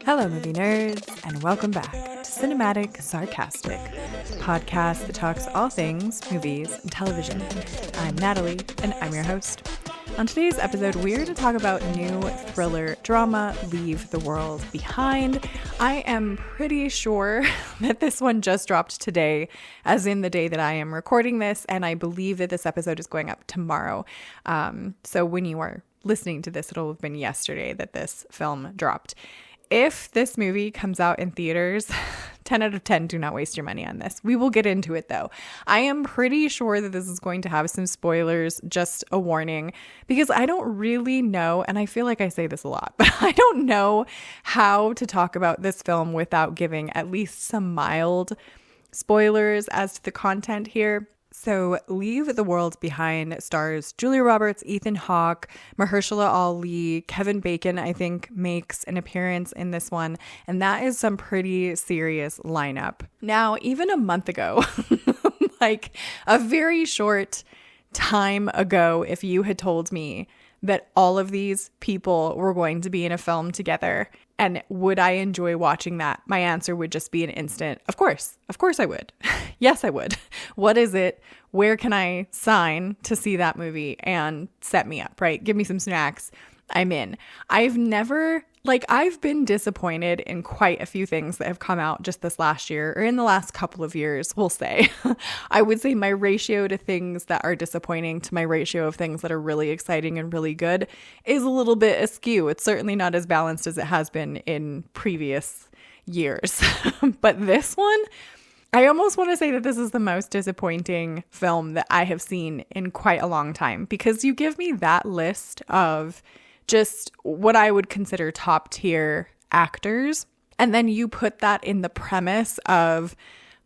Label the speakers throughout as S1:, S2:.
S1: Hello, movie nerds, and welcome back to Cinematic Sarcastic, a podcast that talks all things movies and television. I'm Natalie, and I'm your host. On today's episode, we're going to talk about new thriller drama, Leave the World Behind. I am pretty sure that this one just dropped today, as in the day that I am recording this, and I believe that this episode is going up tomorrow. So when you are listening to this, it'll have been yesterday that this film dropped. If this movie comes out in theaters, 10 out of 10, do not waste your money on this. We will get into it though. I am pretty sure that this is going to have some spoilers, just a warning, because I don't really know, and I feel like I say this a lot, but I don't know how to talk about this film without giving at least some mild spoilers as to the content here. So Leave the World Behind stars Julia Roberts, Ethan Hawke, Mahershala Ali, Kevin Bacon, I think, makes an appearance in this one. And that is some pretty serious lineup. Now, even a month ago, like a very short time ago, if you had told me that all of these people were going to be in a film together, and would I enjoy watching that? My answer would just be an instant, of course I would. Yes, I would. What is it? Where can I sign to see that movie and set me up, right? Give me some snacks. I'm in. I've been disappointed in quite a few things that have come out just this last year, or in the last couple of years, we'll say. I would say my ratio to things that are disappointing to my ratio of things that are really exciting and really good is a little bit askew. It's certainly not as balanced as it has been in previous years. But this one, I almost want to say that this is the most disappointing film that I have seen in quite a long time, because you give me that list of just what I would consider top tier actors, and then you put that in the premise of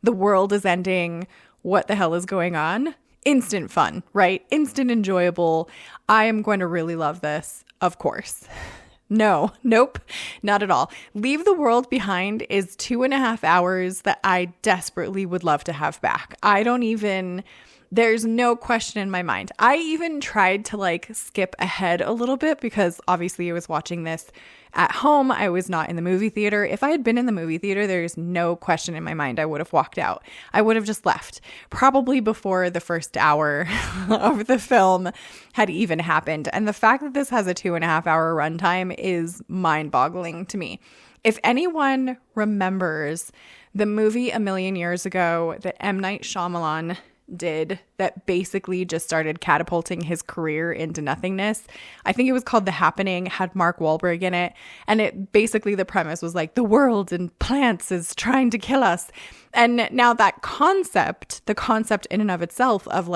S1: the world is ending, what the hell is going on? Instant fun, right? Instant enjoyable. I am going to really love this, of course. Nope, not at all. Leave the World Behind is 2.5 hours that I desperately would love to have back. There's no question in my mind. I even tried to skip ahead a little bit, because obviously I was watching this at home. I was not in the movie theater. If I had been in the movie theater, there's no question in my mind I would have walked out. I would have just left, probably before the first hour of the film had even happened. And the fact that this has a 2.5 hour runtime is mind-boggling to me. If anyone remembers the movie a million years ago that M. Night Shyamalan did that basically just started catapulting his career into nothingness, I think it was called The Happening, had Mark Wahlberg in it, and it basically, the premise was the world and plants is trying to kill us. And now that concept, the concept in and of itself of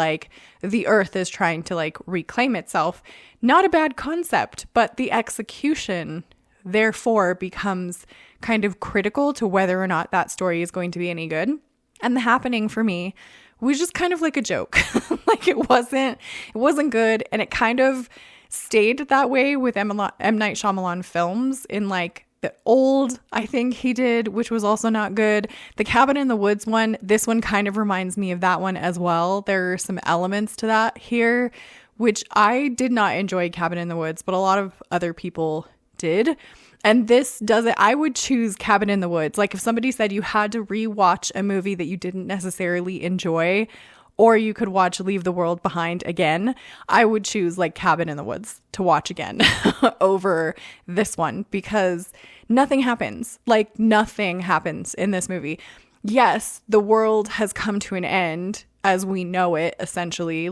S1: the earth is trying to reclaim itself, not a bad concept, but the execution therefore becomes kind of critical to whether or not that story is going to be any good. And The Happening for me was just kind of like a joke. It wasn't good. And it kind of stayed that way with M. Night Shyamalan films in the old, I think he did, which was also not good. The Cabin in the Woods one, this one kind of reminds me of that one as well. There are some elements to that here, which I did not enjoy Cabin in the Woods, but a lot of other people did. And this does it. I would choose Cabin in the Woods. If somebody said you had to rewatch a movie that you didn't necessarily enjoy, or you could watch Leave the World Behind again, I would choose Cabin in the Woods to watch again over this one, because nothing happens. Nothing happens in this movie. Yes, the world has come to an end as we know it, essentially.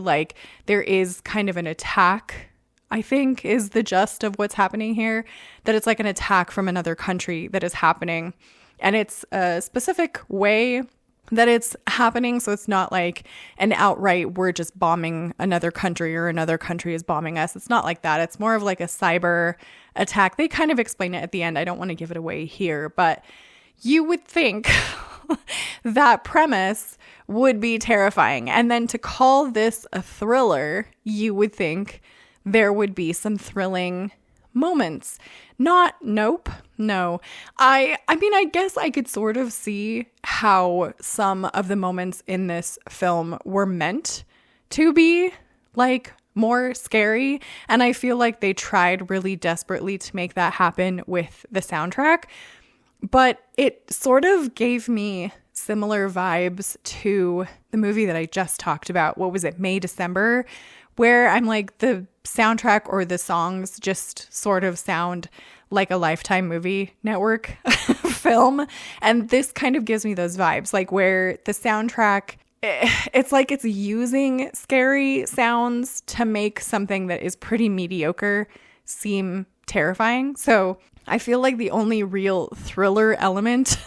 S1: There is kind of an attack, I think, is the gist of what's happening here, that it's an attack from another country that is happening. And it's a specific way that it's happening. So it's not an outright, we're just bombing another country or another country is bombing us. It's not like that. It's more of a cyber attack. They kind of explain it at the end. I don't want to give it away here, but you would think that premise would be terrifying. And then to call this a thriller, you would think there would be some thrilling moments. Nope. No. I mean, I guess I could sort of see how some of the moments in this film were meant to be more scary. And I feel like they tried really desperately to make that happen with the soundtrack. But it sort of gave me similar vibes to the movie that I just talked about. What was it? May, December, where I'm like, the soundtrack or the songs just sort of sound like a Lifetime movie network film. And this kind of gives me those vibes, like where the soundtrack, it's like it's using scary sounds to make something that is pretty mediocre seem terrifying. So I feel like the only real thriller element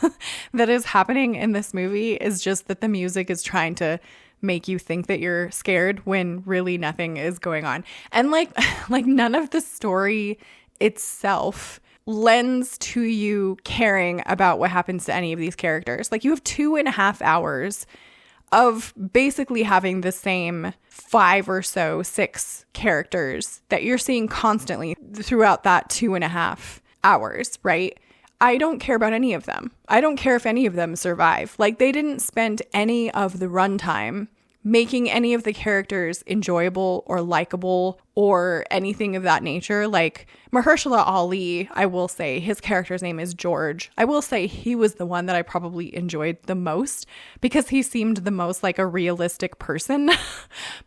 S1: that is happening in this movie is just that the music is trying to make you think that you're scared when really nothing is going on. And like none of the story itself lends to you caring about what happens to any of these characters. Like, you have 2.5 hours of basically having the same 5 or so 6 characters that you're seeing constantly throughout that 2.5 hours, right? I don't care about any of them. I don't care if any of them survive. Like, they didn't spend any of the runtime making any of the characters enjoyable or likable or anything of that nature. Like Mahershala Ali, I will say his character's name is George. I will say he was the one that I probably enjoyed the most because he seemed the most like a realistic person.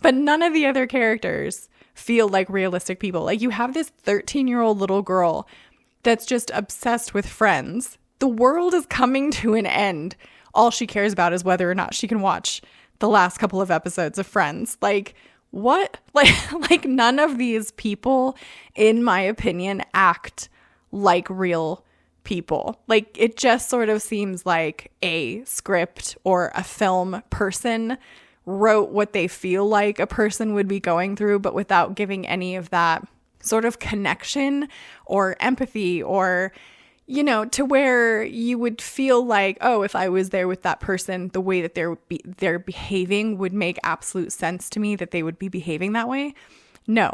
S1: But none of the other characters feel like realistic people. Like, you have this 13-year-old little girl that's just obsessed with Friends. The world is coming to an end. All she cares about is whether or not she can watch the last couple of episodes of Friends. Like, what? Like none of these people, in my opinion, act like real people. Like, it just sort of seems like a script or a film person wrote what they feel like a person would be going through, but without giving any of that sort of connection or empathy or, you know, to where you would feel like, oh, if I was there with that person, the way that they're behaving would make absolute sense to me, that they would be behaving that way. No,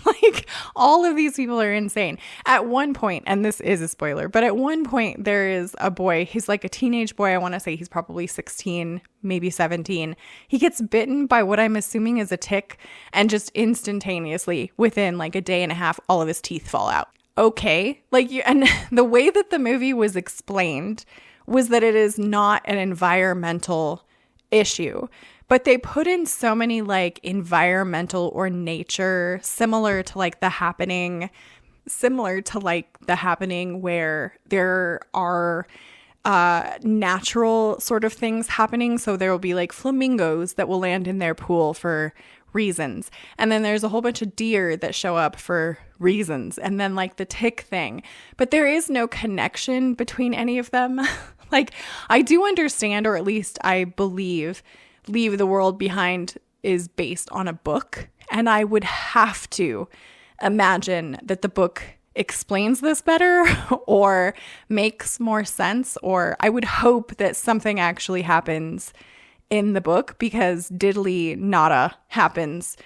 S1: like, all of these people are insane. At one point, and this is a spoiler, but at one point there is a boy, he's like a teenage boy. I want to say he's probably 16, maybe 17. He gets bitten by what I'm assuming is a tick, and just instantaneously, within like a day and a half, all of his teeth fall out. Okay. Like, and the way that the movie was explained was that it is not an environmental issue, but they put in so many like environmental or nature similar to The Happening where there are natural sort of things happening. So there will be like flamingos that will land in their pool for reasons. And then there's a whole bunch of deer that show up for reasons. And then like the tick thing. But there is no connection between any of them. Like, I do understand, or at least I believe, Leave the World Behind is based on a book. And I would have to imagine that the book explains this better or makes more sense. Or I would hope that something actually happens in the book, because diddly nada happens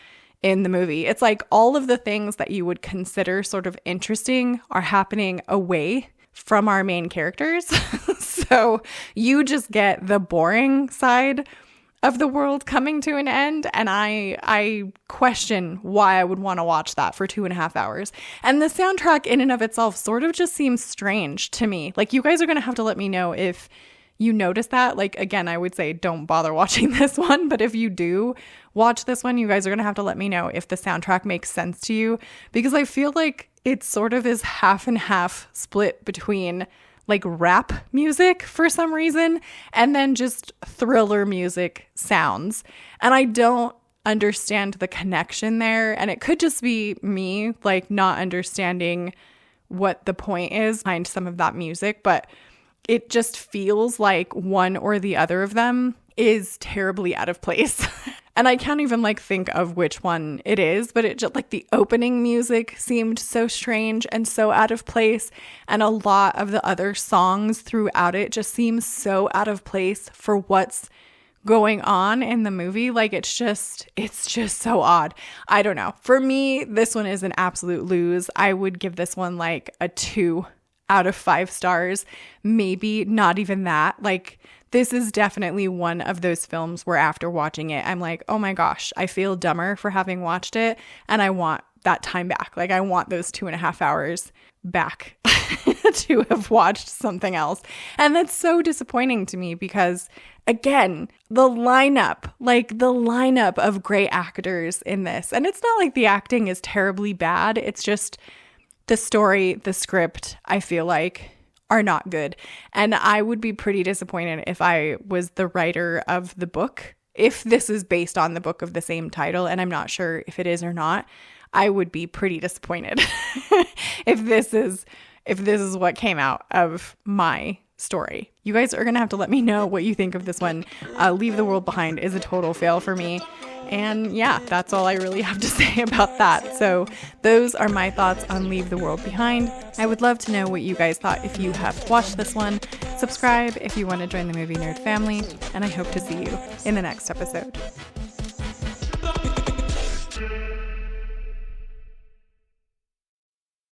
S1: in the movie. It's like all of the things that you would consider sort of interesting are happening away from our main characters. So you just get the boring side of the world coming to an end. And I question why I would want to watch that for 2.5 hours. And the soundtrack in and of itself sort of just seems strange to me. Like, you guys are going to have to let me know if you notice that. Like, again, I would say don't bother watching this one. But if you do watch this one, you guys are going to have to let me know if the soundtrack makes sense to you. Because I feel like it sort of is half and half split between like rap music for some reason and then just thriller music sounds. And I don't understand the connection there. And it could just be me like not understanding what the point is behind some of that music. But it just feels like one or the other of them is terribly out of place. And I can't even like think of which one it is, but it just like the opening music seemed so strange and so out of place. And a lot of the other songs throughout it just seem so out of place for what's going on in the movie. Like, it's just so odd. I don't know. For me, this one is an absolute lose. I would give this one like a 2 out of 5 stars. Maybe not even that. Like, this is definitely one of those films where after watching it, I'm like, oh my gosh, I feel dumber for having watched it. And I want that time back. Like, I want those 2.5 hours back to have watched something else. And that's so disappointing to me because, again, the lineup of great actors in this. And it's not like the acting is terribly bad. It's just the story, the script, I feel like, are not good. And I would be pretty disappointed if I was the writer of the book. If this is based on the book of the same title, and I'm not sure if it is or not, I would be pretty disappointed if this is what came out of my story. You guys are going to have to let me know what you think of this one. Leave the World Behind is a total fail for me. And yeah, that's all I really have to say about that. So those are my thoughts on Leave the World Behind. I would love to know what you guys thought if you have watched this one. Subscribe if you want to join the Movie Nerd family, and I hope to see you in the next episode.